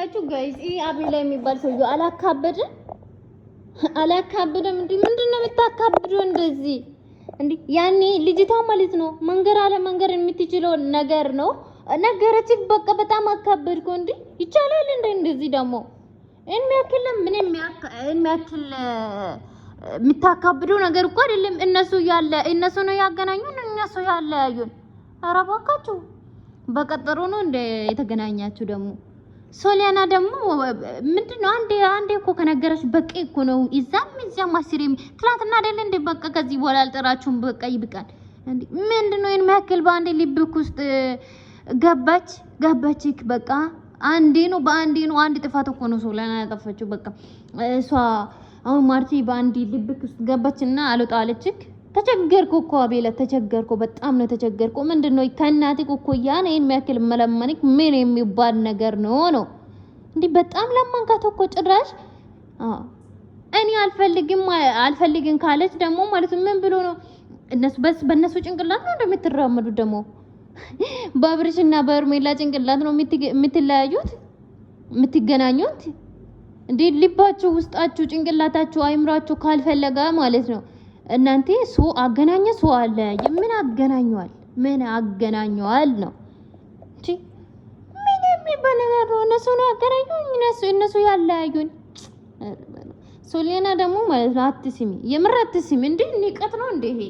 ታውቃላችሁ ጋይስ ይሄ አቤላ የሚባል ሰውዬው አላካበደም እንዴ? ምንድነው የምታካብደው እንደዚህ እንዴ? ያኔ ልጅቷ ማለት ነው መንገር አለ መንገር የምትችለው ነገር ነው ነገረች። በቃ በጣም አካበድኩ እንዴ? ይቻላል እንዴ እንደዚህ ደግሞ የሚያክል ምን የሚያክል የምታካብደው ነገር እኮ አይደለም። እነሱ ነው ያገናኙን፣ እነሱ ያለያዩን። ኧረ እባካችሁ በቀጠሮ ነው እንደ የተገናኛችሁ ደግሞ ሶሊያና ደግሞ ምንድነው አንዴ እኮ ከነገረች በቃ እኮ ነው። እዛም አስሬም ትላንትና አይደል እንደ በቃ ከዚህ በኋላ አልጠራችሁም በቃ ይብቃል እንዴ? ምንድነው የማያክል በአንዴ ልብክ ውስጥ ገባች በቃ በአንዴ ነው። አንድ ጥፋት እኮ ነው ሶሊያና ያጠፋችው። በቃ እሷ አሁን ማርቲ በአንዴ ልብክ ውስጥ ገባችና አልወጣለችክ። ተቸገርኩ እኮ አቤላ ተቸገርኩ፣ በጣም ነው ተቸገርኩ። ምንድነው ከእናትህ እኮ ያን የሚያክል መለመንክ ምን የሚባል ነገር ነው እንዴ? በጣም ለማንካት እኮ ጭራሽ እኔ አልፈልግም ካለች ደግሞ ማለት ምን ብሎ ነው? በእነሱ ጭንቅላት ነው እንደምትራመዱት ደግሞ በአብርሽና በርሜላ ጭንቅላት ነው የምትለያዩት የምትገናኙት እንዴ? ልባችሁ ውስጣችሁ ጭንቅላታችሁ አይምራችሁ ካልፈለጋ ማለት ነው እናንተ ሰው አገናኘ ሰው አለ። ምን አገናኘዋል ነው እንጂ ምን የሚባል ነገር ነው? እነሱ ነው አገናኙኝ፣ እነሱ ያለያዩኝ። ሶሊያና ደግሞ ማለት ነው አትስሚ፣ የምር አትስሚ እንዴ? ንቀት ነው እንዴ ይሄ?